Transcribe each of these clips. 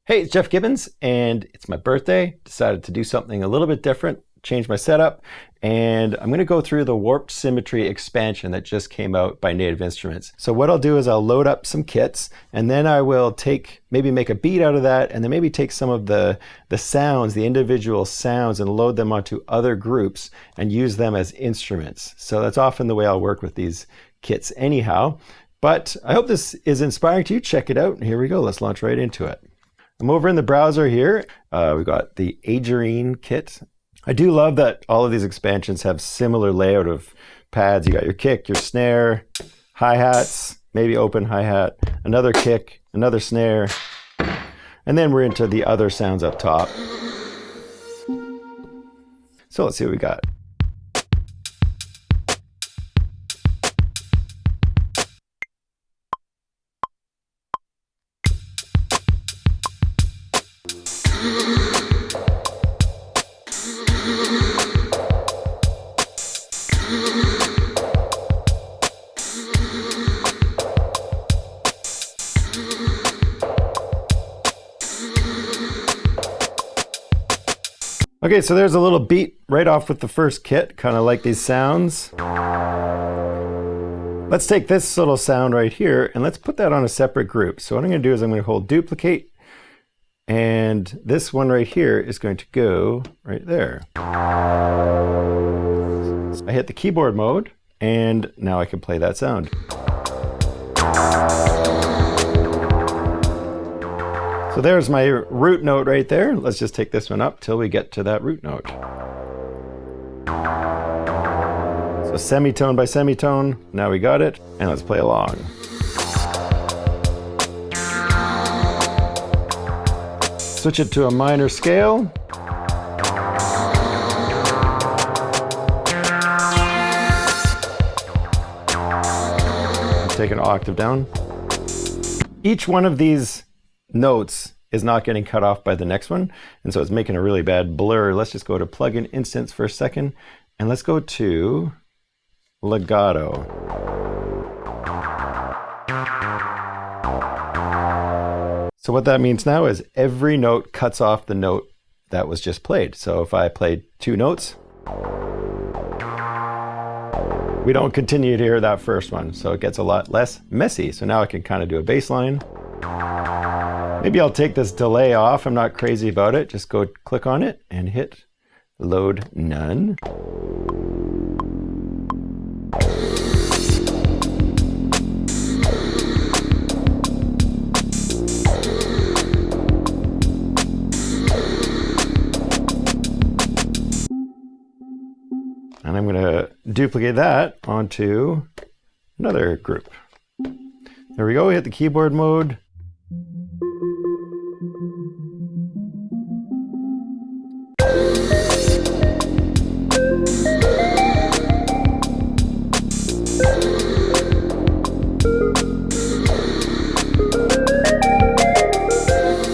Hey, it's Jeff Gibbons, and it's my birthday. Decided to do something a little bit different, change my setup, and I'm going to go through the Warped Symmetry expansion that just came out by Native Instruments. So what I'll do is I'll load up some kits, and then I will maybe make a beat out of that, and then maybe take some of the sounds, the individual sounds, and load them onto other groups and use them as instruments. So that's often the way I'll work with these kits anyhow. But I hope this is inspiring to you. Check it out, and here we go. Let's launch right into it. I'm over in the browser here. We've got the Aegerine Kit. I do love that all of these expansions have similar layout of pads. You got your kick, your snare, hi-hats, maybe open hi-hat, another kick, another snare, and then we're into the other sounds up top. So let's see what we got. Okay, so there's a little beat right off with the first kit, kind of like these sounds. Let's take this little sound right here and let's put that on a separate group. So what I'm going to do is I'm going to hold duplicate, and this one right here is going to go right there. So I hit the keyboard mode, and now I can play that sound. So there's my root note right there. Let's just take this one up till we get to that root note. So semitone by semitone, now we got it, and let's play along. Switch it to a minor scale. Take an octave down. Each one of these notes is not getting cut off by the next one, and so it's making a really bad blur. Let's just go to plugin instance for a second, and let's go to Legato. So what that means now is every note cuts off the note that was just played. So if I played two notes, we don't continue to hear that first one, so it gets a lot less messy. So now I can kind of do a bass line. Maybe I'll take this delay off. I'm not crazy about it. Just go click on it and hit load none. And I'm going to duplicate that onto another group. There we go. Hit the keyboard mode.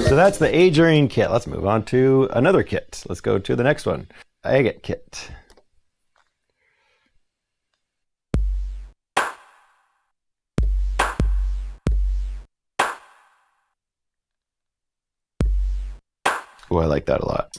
So that's the Aegerine Kit. Let's move on to another kit. Let's go to the next one. Aegerine Kit. Oh, I like that a lot.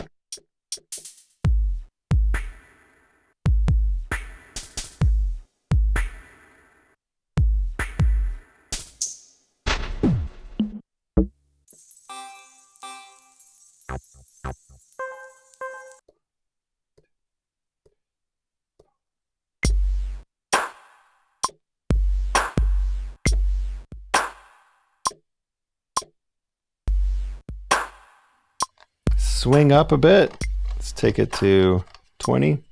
Swing up a bit. Let's take it to 20.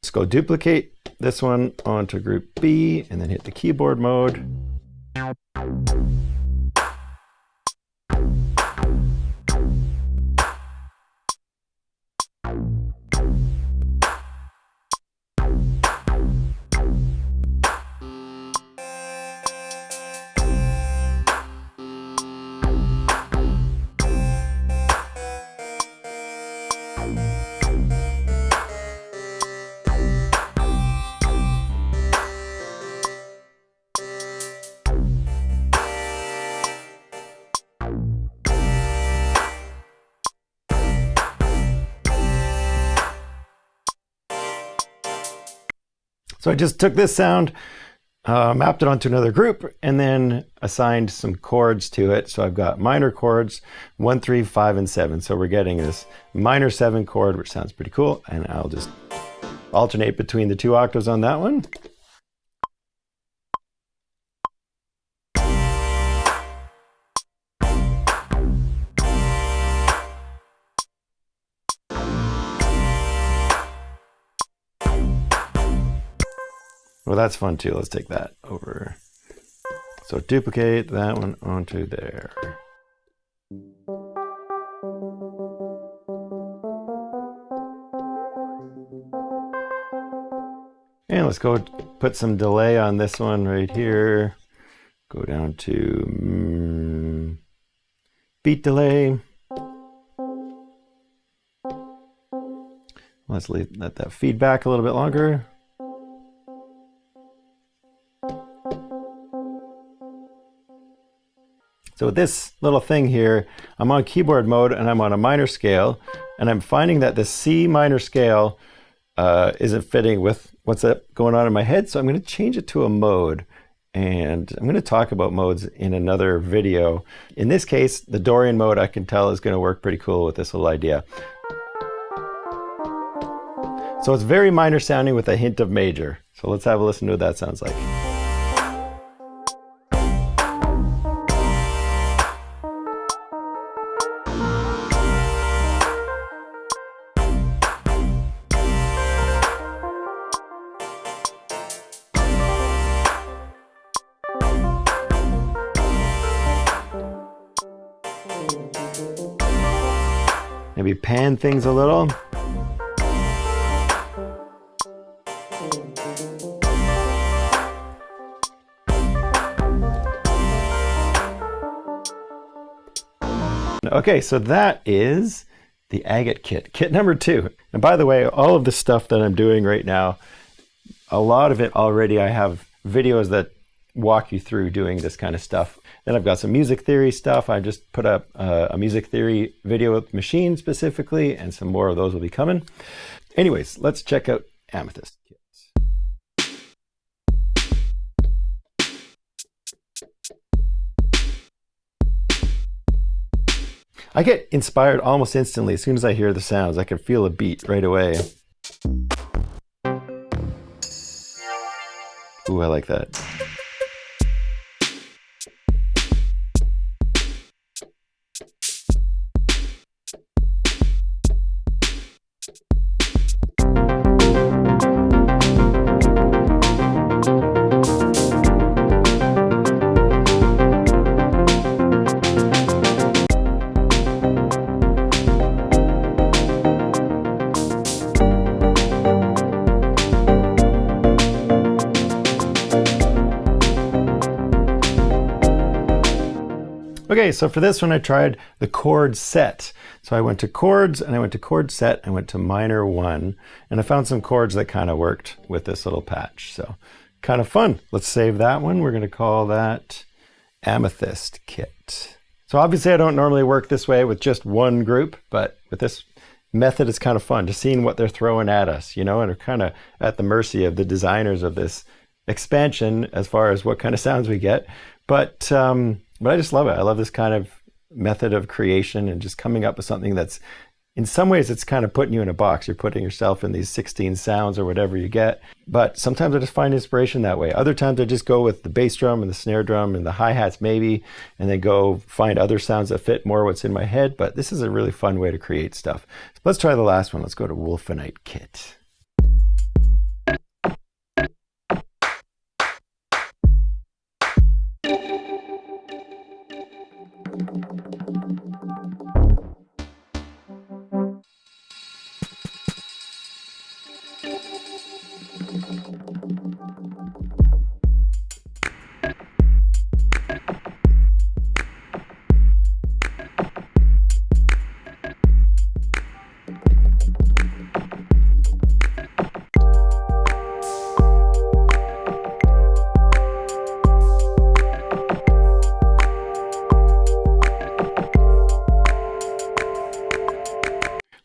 Let's go duplicate this one onto group B and then hit the keyboard mode. So I just took this sound, mapped it onto another group, and then assigned some chords to it. So I've got minor chords, 1, 3, 5, and 7. So we're getting this minor 7 chord, which sounds pretty cool. And I'll just alternate between the 2 octaves on that one. Well, that's fun too. Let's take that over. So duplicate that one onto there. And let's go put some delay on this one right let go down to beat delay. Let's let that feed back a little bit longer. So with this little thing here, I'm on keyboard mode and I'm on a minor scale, and I'm finding that the C minor scale isn't fitting with what's going on in my head. So I'm going to change it to a mode, and I'm going to talk about modes in another video. In this case, the Dorian mode I can tell is going to work pretty cool with this little idea. So it's very minor sounding with a hint of major. So let's have a listen to what that sounds like. Maybe pan things a little. Okay, so that is the Aegerine Kit, kit number 2. And by the way, all of the stuff that I'm doing right now, a lot of it already I have videos that walk you through doing this kind of stuff. Then I've got some music theory stuff. I just put up a music theory video with Maschine specifically, and some more of those will be coming. Anyways, let's check out Amethyst kits. I get inspired almost instantly as soon as I hear the sounds. I can feel a beat right away. Ooh, I like that. Okay, so for this one I tried the chord set. So I went to chords and I went to chord set, I went to minor 1, and I found some chords that kind of worked with this little patch. So kind of fun. Let's save that one. We're going to call that Amethyst Kit. So obviously I don't normally work this way with just one group, but with this method it's kind of fun, just seeing what they're throwing at us, you know, and we're kind of at the mercy of the designers of this expansion as far as what kind of sounds we get. But I just love it. I love this kind of method of creation and just coming up with something that's, in some ways, it's kind of putting you in a box. You're putting yourself in these 16 sounds or whatever you get. But sometimes I just find inspiration that way. Other times I just go with the bass drum and the snare drum and the hi-hats maybe, and then go find other sounds that fit more what's in my head. But this is a really fun way to create stuff. So let's try the last one. Let's go to Wolfenite Kit.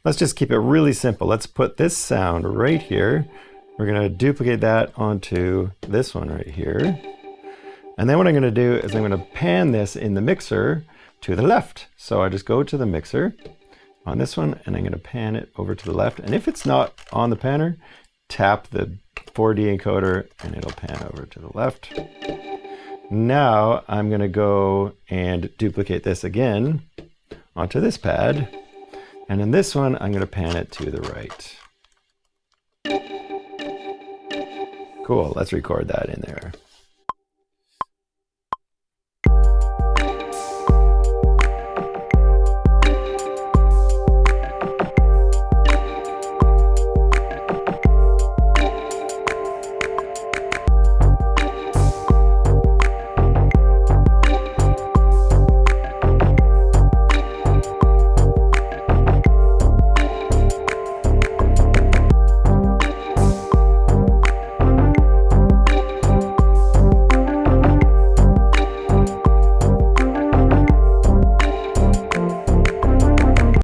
Let's just keep it really simple. Let's put this sound right here. We're going to duplicate that onto this one right here. And then what I'm going to do is I'm going to pan this in the mixer to the left. So I just go to the mixer on this one, and I'm going to pan it over to the left. And if it's not on the panner, tap the 4D encoder and it'll pan over to the left. Now I'm going to go and duplicate this again onto this pad. And in this one, I'm going to pan it to the right. Cool, let's record that in there.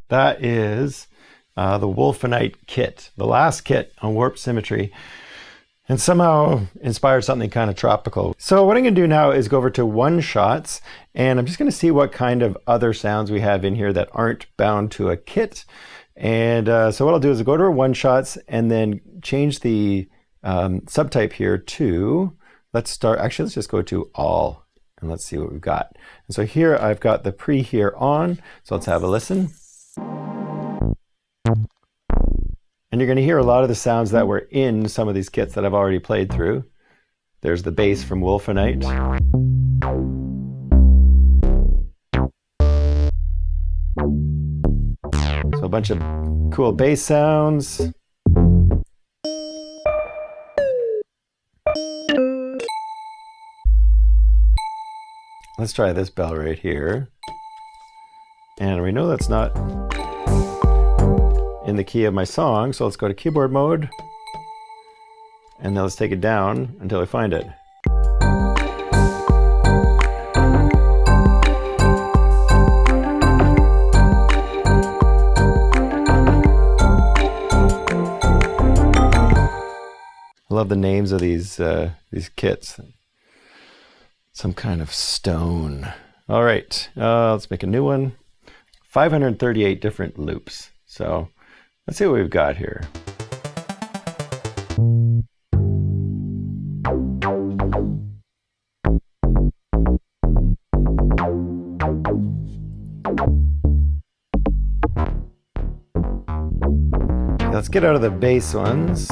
That is the Wolfenite kit, the last kit on Warped Symmetry, and somehow inspired something kind of tropical. So what I'm going to do now is go over to one-shots, and I'm just going to see what kind of other sounds we have in here that aren't bound to a kit. And so what I'll do is I'll go to our one-shots and then change the subtype here to, let's just go to all, and let's see what we've got. And so here I've got the pre here on, so let's have a listen. And you're going to hear a lot of the sounds that were in some of these kits that I've already played through. There's the bass from Wolfenite. So a bunch of cool bass sounds. Let's try this bell right here. And we know that's not in the key of my song, so let's go to keyboard mode, and then let's take it down until I find it. I love the names of these kits. Some kind of stone. All right, let's make a new one. 538 different loops. So let's see what we've got here. Let's get out of the bass ones.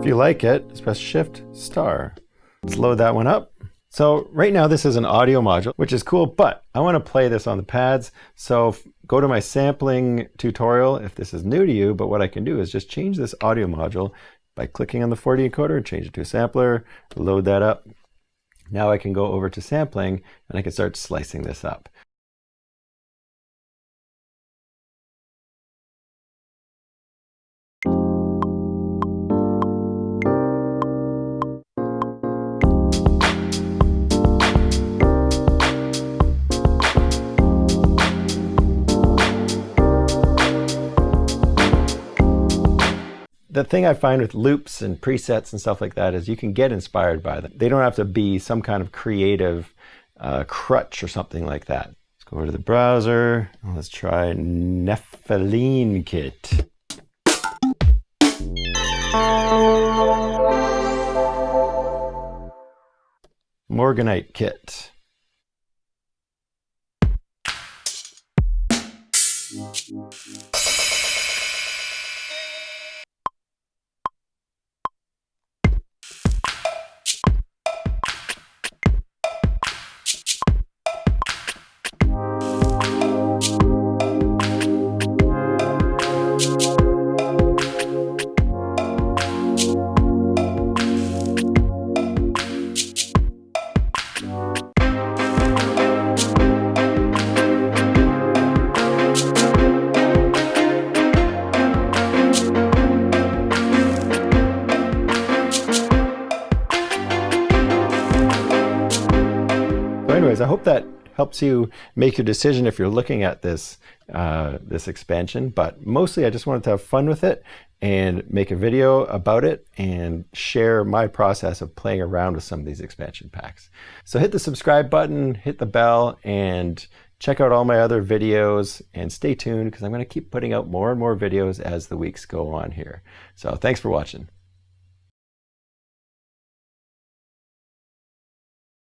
If you like it, just press Shift Star. Let's load that one up. So right now this is an audio module, which is cool, but I want to play this on the pads. So go to my sampling tutorial if this is new to you, but what I can do is just change this audio module by clicking on the 4D encoder, change it to a sampler, load that up. Now I can go over to sampling and I can start slicing this up. The thing I find with loops and presets and stuff like that is you can get inspired by them. They don't have to be some kind of creative crutch or something like that. Let's go over to the browser. Let's try Aegerine Kit. Morganite Kit. anyways, I hope that helps you make your decision if you're looking at this this expansion. But mostly I just wanted to have fun with it and make a video about it and share my process of playing around with some of these expansion packs. So hit the subscribe button, hit the bell, and check out all my other videos, and stay tuned because I'm going to keep putting out more and more videos as the weeks go on here. So thanks for watching.